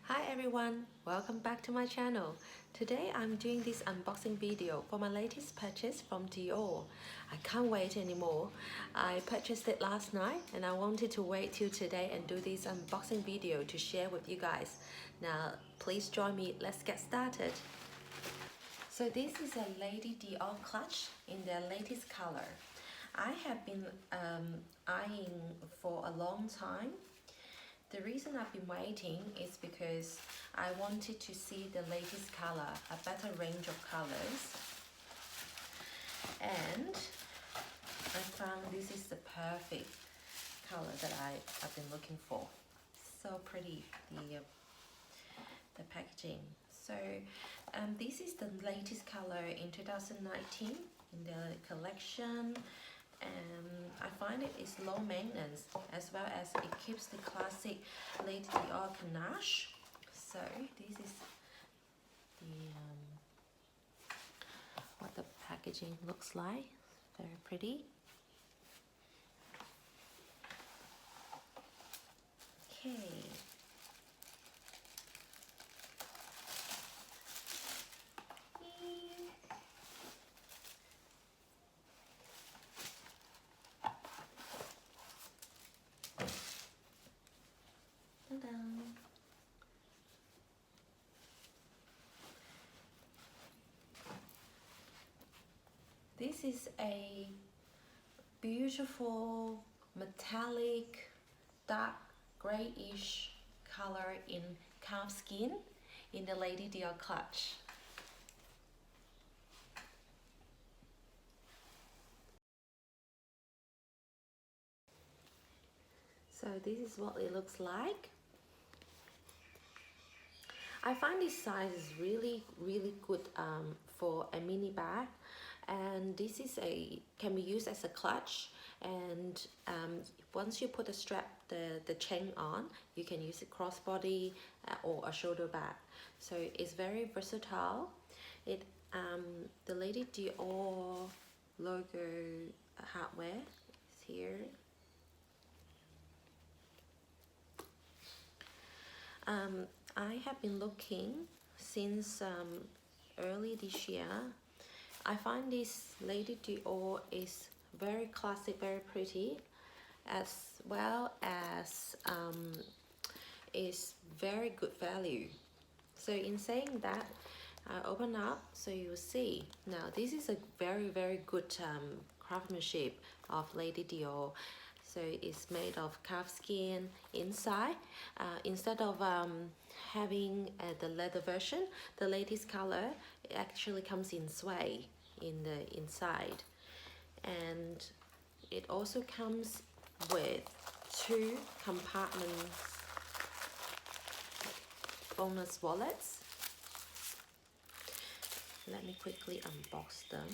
Hi everyone, welcome back to my channel. Today I'm doing this unboxing video for my latest purchase from Dior. I can't wait anymore. I purchased it last night and I wanted to wait till today and do this unboxing video to share with you guys. Now please join me, let's get started. So this is a Lady Dior clutch in their latest color. I have been eyeing for a long time. The reason I've been waiting is because I wanted to see the latest color, a better range of colors. And I found this is the perfect color that I've been looking for. So pretty, the packaging. So this is the latest color in 2019 in the collection. I find it is low maintenance as well as it keeps the classic Lady Dior panache. So this is the what the packaging looks like. Very pretty. Okay. This is a beautiful metallic dark grayish color in calf skin in the Lady Dior clutch. So this is what it looks like. I find this size is really good for a mini bag, and this is can be used as a clutch, and once you put the chain on, you can use it crossbody or a shoulder bag. So it's very versatile. It the Lady Dior logo hardware is here. I have been looking since early this year. I find this Lady Dior is very classic, very pretty, as well as is very good value. So in saying that, I open up so you see. Now this is a very good craftsmanship of Lady Dior. So it's made of calf skin inside. Instead of having the leather version, the latest color actually comes in suede in the inside, and it also comes with 2 compartments bonus wallets. Let me quickly unbox them.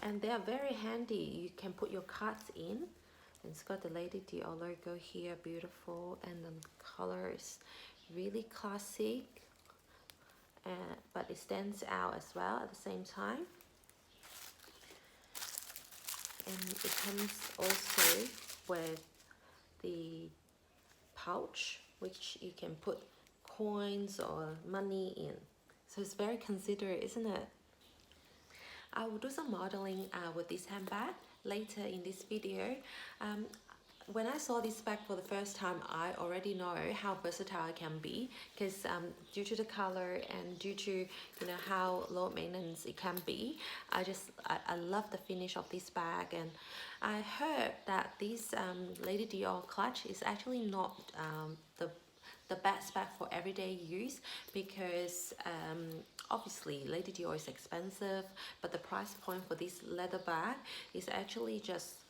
And they are very handy. You can put your cards in. And it's got the Lady Dior logo here, beautiful, and the color is really classic, but it stands out as well at the same time. And it comes also with the pouch, which you can put coins or money in. So it's very considerate, isn't it? I will do some modeling with this handbag later in this video. When I saw this bag for the first time, I already know how versatile it can be, because due to the color and due to how low maintenance it can be, I love the finish of this bag. And I heard that this Lady Dior clutch is actually not the best bag for everyday use, because obviously Lady Dior is expensive, but the price point for this leather bag is actually just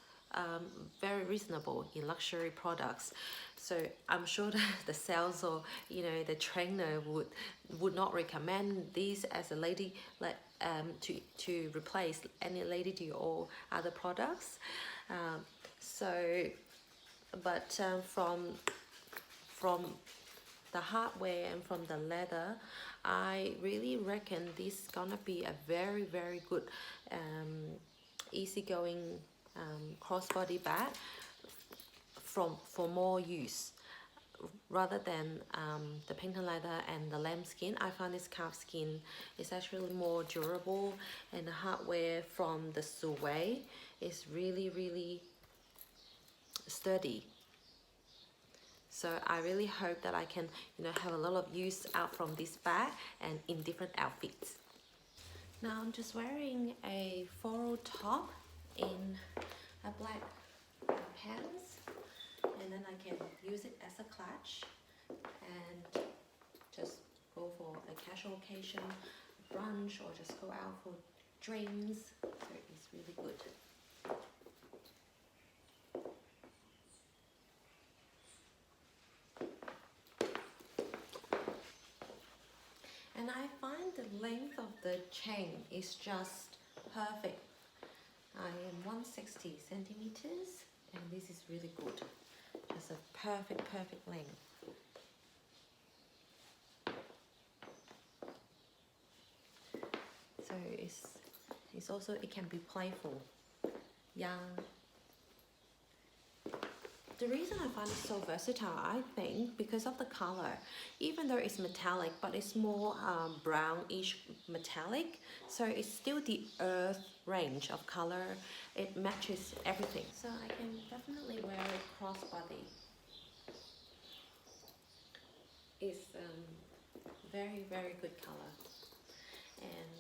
very reasonable in luxury products. So I'm sure that the sales or the trainer would not recommend this as a lady to replace any Lady Dior other products. But from the hardware and from the leather, I really reckon this is gonna be a very good easygoing crossbody bag for more use. Rather than the patent leather and the lamb skin, I find this calf skin is actually more durable, and the hardware from the suede is really sturdy. So I really hope that I can, have a lot of use out from this bag and in different outfits. Now I'm just wearing a floral top in a black pants, and then I can use it as a clutch and just go for a casual occasion, brunch, or just go out for drinks. So it's really good. And I find the length of the chain is just perfect. I am 160 centimeters, and this is really good. Just a perfect length. So it's also, it can be playful, young. The reason I find it so versatile, I think, because of the color. Even though it's metallic, but it's more brownish metallic, so it's still the earth range of color. It matches everything. So I can definitely wear it crossbody. It's very good color, and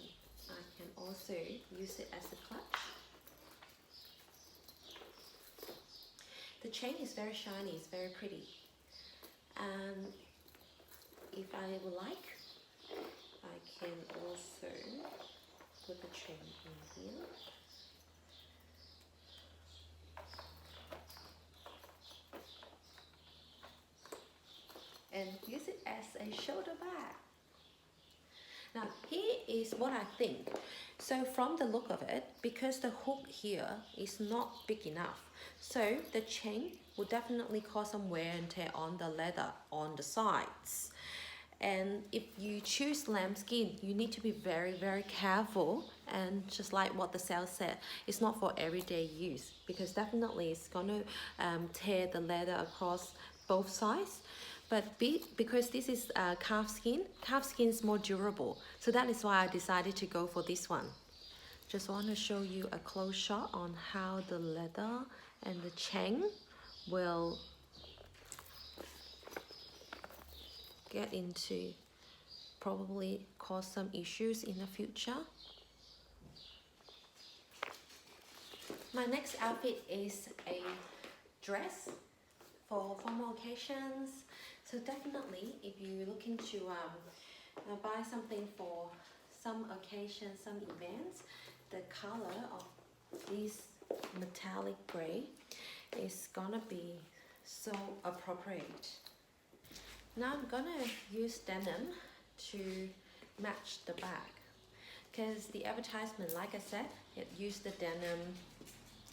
I can also use it as a clutch. The chain is very shiny, it's very pretty. And if I would like, I can also put the chain in here. And use it as a shoulder bag. Now here is what I think. So from the look of it, because the hook here is not big enough, so the chain will definitely cause some wear and tear on the leather on the sides. And if you choose lambskin, you need to be very careful, and just like what the sales said, it's not for everyday use, because definitely it's gonna tear the leather across both sides. But because this is calf skin is more durable, so that is why I decided to go for this one. Just want to show you a close shot on how the leather and the chain will get into, probably cause some issues in the future. My next outfit is a dress for formal occasions. So definitely, if you're looking to buy something for some occasion, some events, the color of this metallic gray is gonna be so appropriate. Now I'm gonna use denim to match the bag, because the advertisement, like I said, it used the denim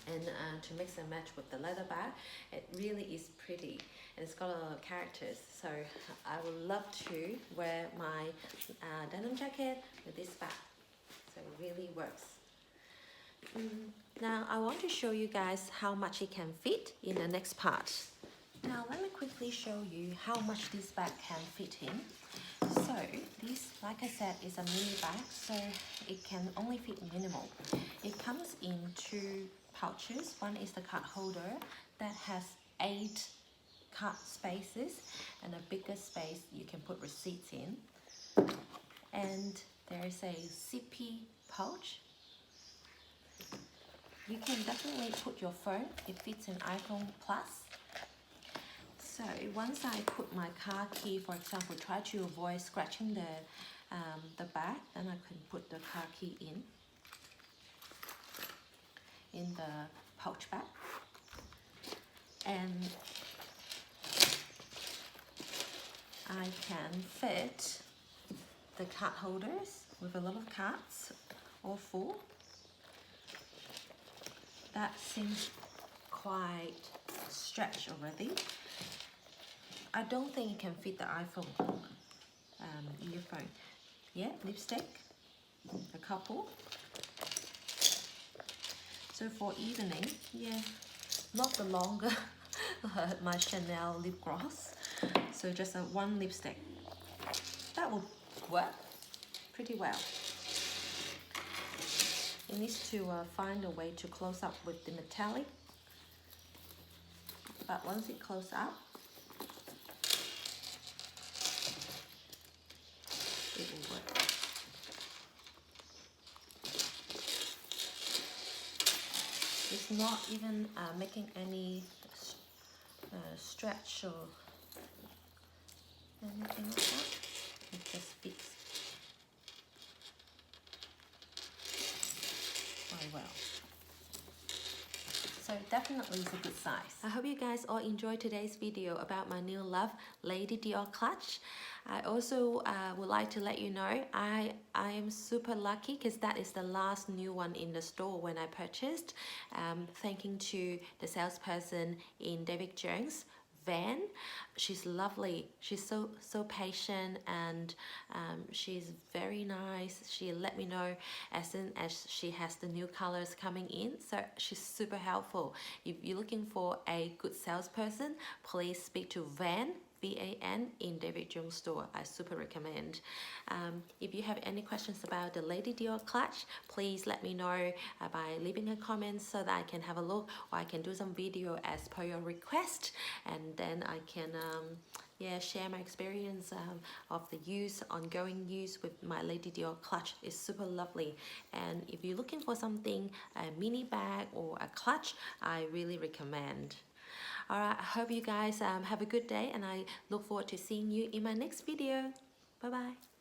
and to mix and match with the leather bag. It really is pretty, and it's got a lot of characters. So I would love to wear my denim jacket with this bag. So it really works. Now I want to show you guys how much it can fit in the next part. Now let me quickly show you how much this bag can fit in. So this, like I said, is a mini bag, so it can only fit minimal. It comes in 2 pouches. One is the card holder that has 8 card spaces, and a bigger space you can put receipts in. And there is a zippy pouch. You can definitely put your phone. It fits an iPhone Plus. So once I put my car key, for example, try to avoid scratching the bag, then I can put the car key in the pouch bag. And I can fit the card holders with a lot of cards, all full. That seems quite stretched already. I don't think it can fit the iPhone earphone. Yeah, lipstick, a couple. So for evening, yeah, not the longer my Chanel lip gloss. So just one lipstick. That will work pretty well. It needs to find a way to close up with the metallic. But once it closes up, it will work. It's not even making any stretch or anything like that. It just fits very well. So definitely it's a good size. I hope you guys all enjoyed today's video about my new love, Lady Dior clutch. I also would like to let you know I am super lucky because that is the last new one in the store when I purchased. Thanking to the salesperson in David Jones, Van. She's lovely. She's so patient, and she's very nice. She let me know as soon as she has the new colors coming in, so she's super helpful. If you're looking for a good salesperson, please speak to Van, VAN, in David Jones store. I super recommend. If you have any questions about the Lady Dior clutch, please let me know by leaving a comment so that I can have a look, or I can do some video as per your request, and then I can share my experience of the ongoing use with my Lady Dior clutch. Is super lovely. And if you're looking for something, a mini bag or a clutch, I really recommend. Alright, I hope you guys have a good day, and I look forward to seeing you in my next video. Bye bye.